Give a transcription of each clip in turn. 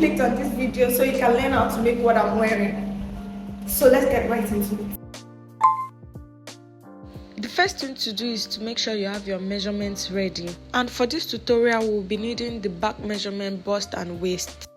clicked on this video so you can learn how to make what I'm wearing. So let's get right into it. The first thing to do is to make sure you have your measurements ready. And for this tutorial, we'll be needing the back measurement, bust and waist.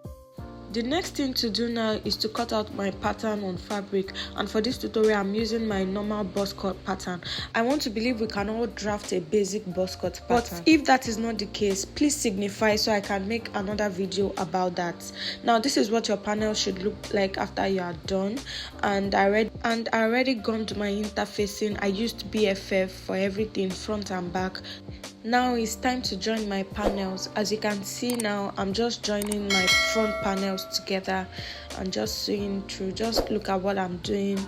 The next thing to do now is to cut out my pattern on fabric, and for this tutorial I'm using my normal bust cut pattern. I want to believe we can all draft a basic bust cut pattern, but if that is not the case, please signify so I can make another video about that. Now this is what your panel should look like after you are done, and I already gummed my interfacing. I used BFF for everything, front and back. Now it's time to join my panels. As you can see now, I'm just joining my front panels together and just sewing through. Just look at what I'm doing.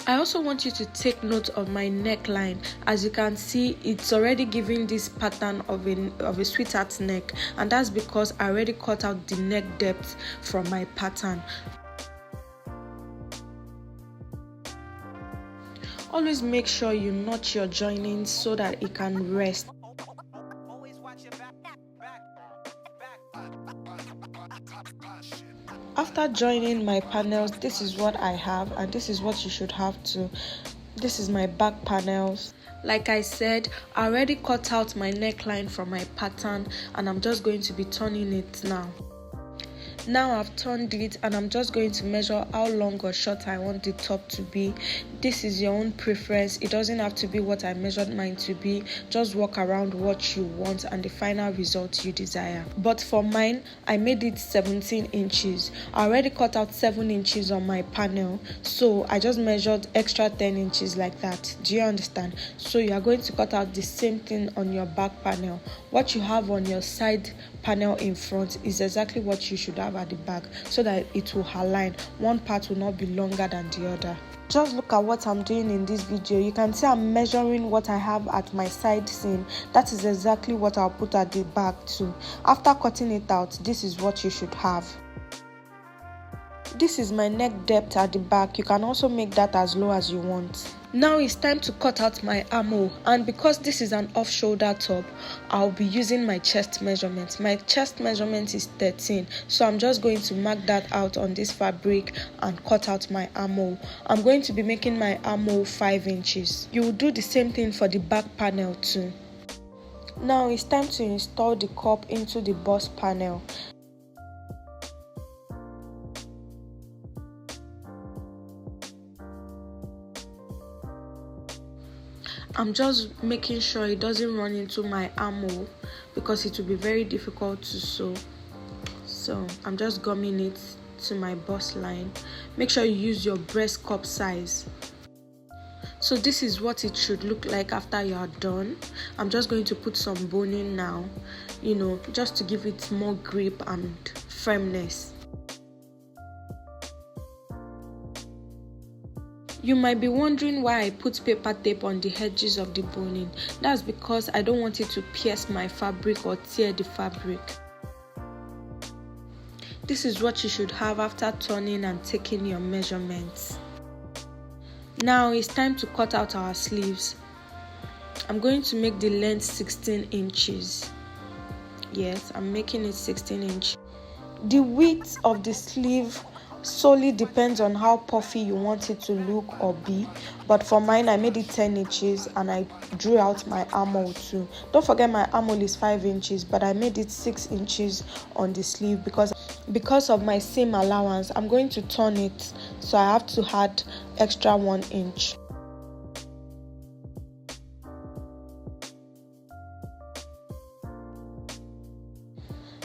I also want you to take note of my neckline. As you can see, it's already giving this pattern of a sweetheart neck, and that's because I already cut out the neck depth from my pattern. Always make sure you notch your joinings so that it can rest. After joining my panels, this is what I have, and this is what you should have too. This is my back panels. Like I said, I already cut out my neckline from my pattern, and I'm just going to be turning it now. Now I've turned it, and I'm just going to measure how long or short I want the top to be. This is your own preference. It doesn't have to be what I measured mine to be. Just work around what you want and the final result you desire. But for mine, I made it 17 inches. I already cut out 7 inches on my panel, so I just measured extra 10 inches like that. Do you understand? So you are going to cut out the same thing on your back panel. What you have on your side panel in front is exactly what you should have at the back, so that it will align. One part will not be longer than the other. Just look at what I'm doing in this video. You can see I'm measuring what I have at my side seam. That is exactly what I'll put at the back too. After cutting it out, this is what you should have. This is my neck depth at the back. You can also make that as low as you want. Now it's time to cut out my armhole, and because this is an off-shoulder top, I'll be using my chest measurement. My chest measurement is 13, so I'm just going to mark that out on this fabric and cut out my armhole. I'm going to be making my armhole 5 inches. You will do the same thing for the back panel too. Now it's time to install the cup into the bust panel. I'm just making sure it doesn't run into my armhole because it will be very difficult to sew. So I'm just gumming it to my bust line. Make sure you use your breast cup size. So this is what it should look like after you are done. I'm just going to put some boning now, just to give it more grip and firmness. You might be wondering why I put paper tape on the edges of the boning. That's because I don't want it to pierce my fabric or tear the fabric. This is what you should have after turning and taking your measurements. Now it's time to cut out our sleeves. I'm going to make the length 16 inches. Yes, I'm making it 16 inches. The width of the sleeve solely depends on how puffy you want it to look or be, but for mine I made it 10 inches and I drew out my armhole too. Don't forget my armhole is 5 inches, but I made it 6 inches on the sleeve because of my seam allowance. I'm going to turn it, so I have to add extra 1 inch.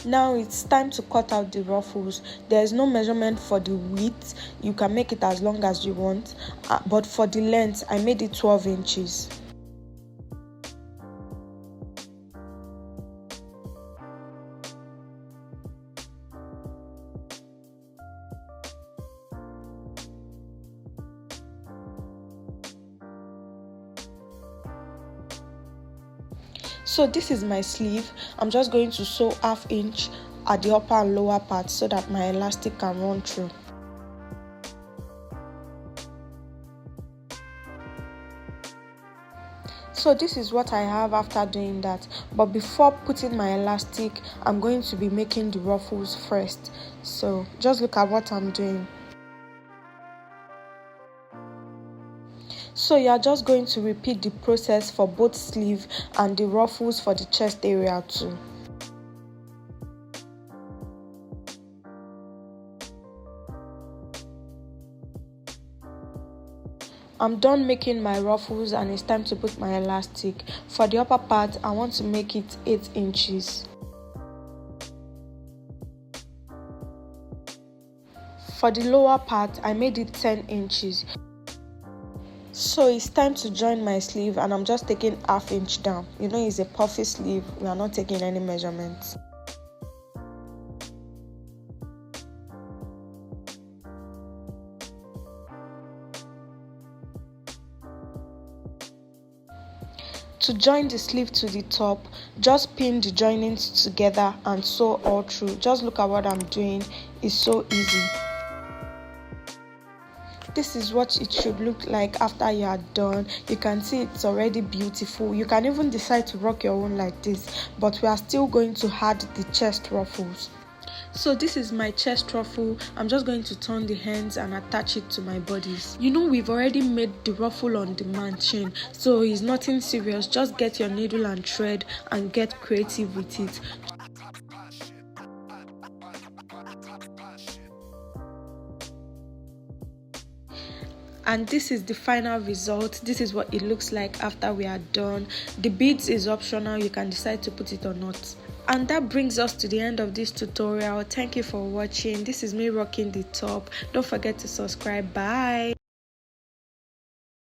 Now it's time to cut out the ruffles. There is no measurement for the width. You can make it as long as you want, but for the length I made it 12 inches. So this is my sleeve. I'm just going to sew 1/2 inch at the upper and lower part so that my elastic can run through. So this is what I have after doing that. But before putting my elastic, I'm going to be making the ruffles first. So just look at what I'm doing. So you are just going to repeat the process for both sleeve and the ruffles for the chest area too. I'm done making my ruffles and it's time to put my elastic. For the upper part, I want to make it 8 inches. For the lower part, I made it 10 inches. So it's time to join my sleeve and I'm just taking ½ inch down. You know, it's a puffy sleeve, we are not taking any measurements. To join the sleeve to the top, just pin the joinings together and sew all through. Just look at what I'm doing, it's so easy. This is what it should look like after you are done. You can see it's already beautiful. You can even decide to rock your own like this, but we are still going to add the chest ruffles. So this is my chest ruffle. I'm just going to turn the hands and attach it to my bodice. You know, we've already made the ruffle on the mansion, so it's nothing serious. Just get your needle and thread and get creative with it. And this is the final result. This is what it looks like after we are done. The beads is optional, you can decide to put it or not. And that brings us to the end of this tutorial. Thank you for watching. This is me rocking the top. Don't forget to subscribe. Bye.